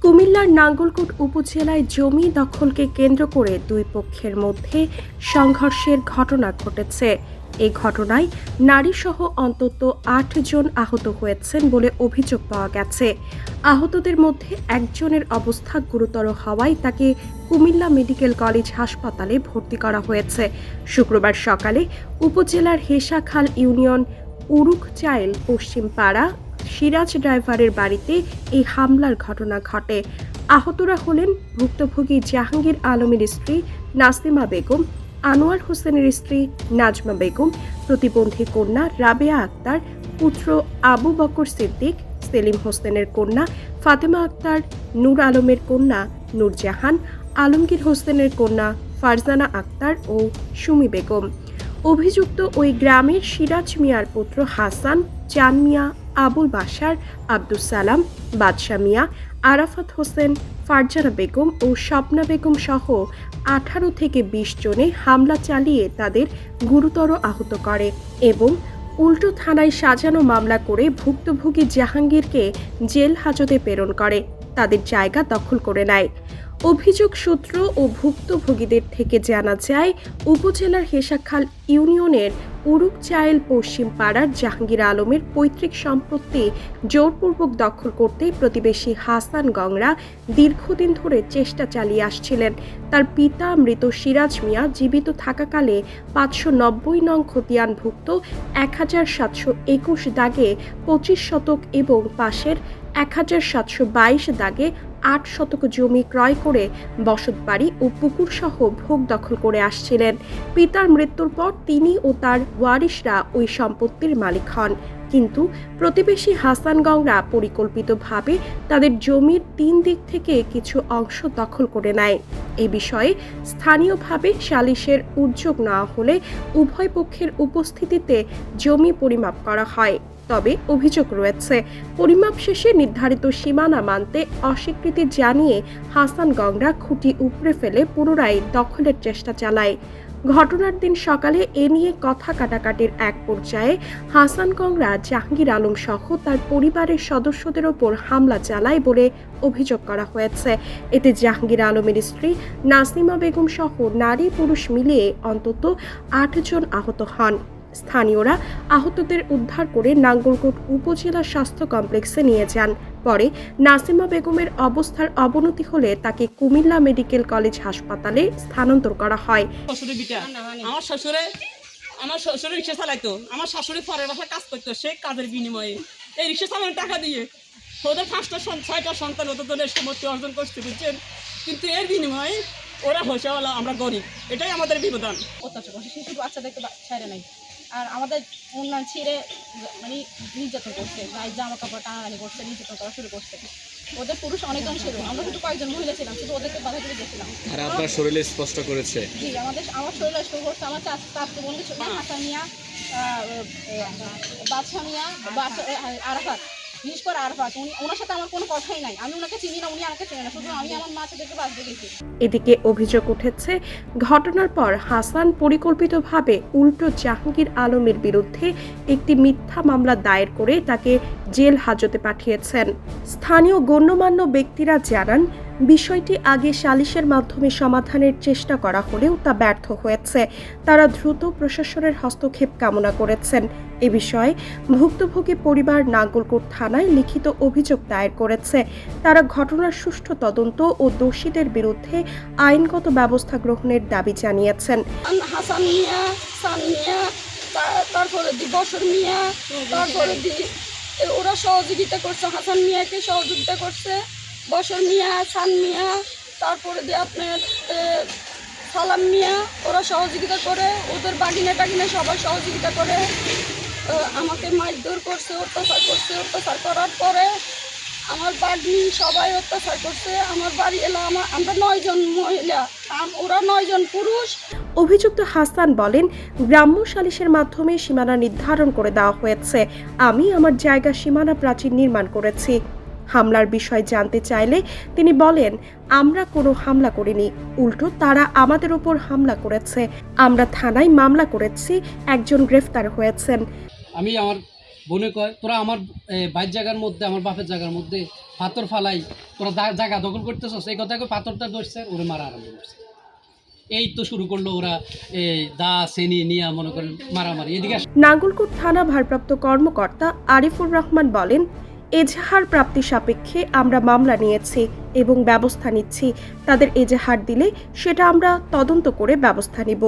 কুমিল্লার নাঙ্গলকোট উপজেলায় জমি দখলকে কেন্দ্র করে দুই পক্ষের মধ্যে সংঘর্ষের ঘটনা ঘটেছে। এই ঘটনায় নারীসহ অন্তত ৮ জন আহত হয়েছেন বলে অভিযোগ পাওয়া গেছে। আহতদের মধ্যে একজনের অবস্থা গুরুতর হওয়ায় তাকে কুমিল্লা মেডিকেল কলেজ হাসপাতালে ভর্তি করা হয়েছে। শুক্রবার সকালে উপজেলার হেসাখাল ইউনিয়ন উরুকচাইল পশ্চিম পাড়া সিরাজ ড্রাইভারের বাড়িতে এই হামলার ঘটনা ঘটে। আহতরা হলেন ভুক্তভোগী জাহাঙ্গীর আলমের স্ত্রী নাসিমা বেগম, আনোয়ার হোসেনের স্ত্রী নাজমা বেগম, প্রতিবন্ধী কন্যা রাবেয়া আক্তার, পুত্র আবু বকর সিদ্দিক, সেলিম হোসেনের কন্যা ফাতেমা আক্তার, নূর আলমের কন্যা নূরজাহান, আলমগীর হোসেনের কন্যা ফারজানা আক্তার ও সুমি বেগম। অভিযুক্ত ওই গ্রামের সিরাজ মিয়ার পুত্র হাসান, চান মিয়া, আবুল বাশার, আব্দুস সালাম, বাদশা মিয়া, আরাফাত হোসেন, ফারজানা বেগম ও স্বপ্না বেগম সহ 18 থেকে 20 জনে হামলা চালিয়ে তাদের গুরুতর আহত করে এবং উল্টো থানায় সাজানো মামলা করে ভুক্তভোগী জাহাঙ্গীরকে জেল হাজতে প্রেরণ করে, তাদের জায়গা দখল করে নেয়। অভিযোগ সূত্র ও ভুক্তভোগীদের থেকে জানা যায়, উপজেলার হেসাখাল ইউনিয়নের উরুকচাইল পশ্চিম পাড়ার জাহাঙ্গীর আলমের পৈতৃক সম্পত্তি জোরপূর্বক দখল করতে প্রতিবেশী হাসান গংরা দীর্ঘদিন ধরে চেষ্টা চালিয়ে আসছিলেন। তার পিতা মৃত সিরাজ মিয়া জীবিত থাকাকালে 590 নং খতিয়ানভুক্ত 1721 দাগে 25 শতক এবং পাশের 1722 দাগে 8 শতক জমি ক্রয় করে বসতবাড়ি ও পুকুর সহ ভোগ দখল করে আসছিলেন। পিতার মৃত্যুর পর তিনি ও তার ওয়ারিশরা ওই সম্পত্তির মালিক হন, কিন্তু প্রতিবেশী হাসান গংরা পরিকল্পিতভাবে তাদের জমির 3 দিক থেকে কিছু অংশ দখল করে নেয়। এই বিষয়ে স্থানীয়ভাবে সালিশের উদ্যোগ নেওয়া হলে উভয় পক্ষের উপস্থিতিতে জমি পরিমাপ করা হয়। তবে অভিযোগ রয়েছে, পরিমাপ শেষে নির্ধারিত সীমানা মানতে অস্বীকৃতি জানিয়ে হাসান গংরা খুঁটি উপড়ে ফেলে পুনরায় দখলের চেষ্টা চালায়। ঘটনার দিন সকালে এ নিয়ে কথা কাটাকাটির এক পর্যায়ে হাসান গংরা জাহাঙ্গীর আলম সহ তার পরিবারের সদস্যদের ওপর হামলা চালায় বলে অভিযোগ করা হয়েছে। এতে জাহাঙ্গীর আলমের স্ত্রী নাসিমা বেগম সহ নারী পুরুষ মিলিয়ে অন্তত 8 জন আহত হন। স্থানীয়রা আহতদের উদ্ধার করে নাঙ্গলকোট উপজেলা স্বাস্থ্য কমপ্লেক্সে নিয়ে যান। পরে নাসিমা বেগমের অবস্থার অবনতি হলে তাকে কুমিল্লা মেডিকেল কলেজ হাসপাতালে স্থানান্তর করা হয়। আমার শ্বশুর রিক্সা চালাইতো, আমার শাশুড়ি পরের বাসায় কাজ করতো, সে কাজের বিনিময়ে এই রিক্সা চালানো টাকা দিয়ে ওদের 5টা 6টা সন্তান ওদের সম্পত্তি অর্জন করছে, বুঝছেন। কিন্তু এর বিনিময়ে ওরা হয়েছেওয়ালা, আমরা গরিব, এটাই আমাদের বিনোদন। অত্যাচার করছে, শিশু বাচ্চাদেরকে ছাড়ে নাই, আর আমাদের উন্নয়ন ছিঁড়ে মানে নির্যাতন করছে, গায়ে জামা কাপড় টানাটানি করছে, নির্যাতন করা শুরু করছে। ওদের পুরুষ অনেকজন ছিল, আমরা শুধু কয়েকজন মহিলা ছিলাম, শুধু ওদেরকে বাধা দিয়ে গেছিলাম। আর আপনার শরীরে স্পষ্ট করেছে? জি, আমার শরীরে স্পষ্ট করছে। আমার চারটে বন্ধু ছিল, হাসান মিয়া, বাদশা মিয়া, আরাফাত, বিশেষ করে আরাফাত। ওনার সাথে আমার কোনো কথাই নাই, আমি ওনাকে চিনি না, উনি আমাকে চিনি না, শুধু আমি আমার মাছেদেরকে বাঁচতে গেছি। এদিকে অভিযোগ উঠেছে, ঘটনার পর হাসান পরিকল্পিতভাবে উল্টো জাহাঙ্গীর আলমের বিরুদ্ধে একটি মিথ্যা মামলা দায়ের করে তাকে জেল হাজতে পাঠিয়েছেন। স্থানীয় গণ্যমান্য ব্যক্তিরা জানান, বিষয়টি আগে সালিশের মাধ্যমে সমাধানের চেষ্টা করা হলেও তা ব্যর্থ হয়েছে। তারা দ্রুত প্রশাসনের হস্তক্ষেপ কামনা করেছেন। এ বিষয়ে ভুক্তভোগী পরিবার নাঙ্গলকোট থানায় লিখিত অভিযোগ দায়ের করেছে। তারা ঘটনার সুষ্ঠু তদন্ত ও দোষীদের বিরুদ্ধে আইনগত ব্যবস্থা গ্রহণের দাবি জানিয়েছেন। হাসান মিয়া, সান মিয়া, তারপরে বশর মিয়া, তারপরে ওরা সহযোগিতা করছে, হাসান মিয়াকে সহযোগিতা করছে, বশর মিয়া, সান মিয়া, তারপরে দিয়ে আপনার সালাম মিয়া, ওরা সহযোগিতা করে, ওদের বাগিনে সবাই সহযোগিতা করে আমাকে মারধর করছে, অত্যাচার করার পরে আমার বাড়ি সবাই অত্যাচার করছে। আমার বাড়ি এলো আমরা 9 জন মহিলা, ওরা 9 জন পুরুষ। অভিযুক্ত হাসান বলেন, গ্রাম্য সালিশের মাধ্যমে সীমানা নির্ধারণ করে দেওয়া হয়েছে। আমি আমার জায়গা সীমানা প্রাচীর নির্মাণ করেছি। হামলার বিষয় জানতে চাইলে তিনি বলেন, আমরা কোনো হামলা করিনি, উল্টো তারা আমাদের উপর হামলা করেছে। আমরা থানায় মামলা করেছি, একজন গ্রেফতার হয়েছেন। আমি আমার বোনে কয়, তোরা আমার বাইর জায়গার মধ্যে, আমার বাপের জায়গার মধ্যে পাথর ফালাই তোরা জায়গা দখল করতেছস, এই কথা পাথরটা ধরছে, ওরা মারা আরম্ভ করছে। এই তো শুরু করলো ওরা দা শ্রেণী নিয়ে মনে করেন মারামারি। এদিকে নাঙ্গলকোট থানা ভারপ্রাপ্ত কর্মকর্তা আরিফুর রহমান বলেন, এজাহার প্রাপ্তি সাপেক্ষে আমরা মামলা নিয়েছি এবং ব্যবস্থা নিচ্ছি। তাদের এজাহার দিলে সেটা আমরা তদন্ত করে ব্যবস্থা নিব।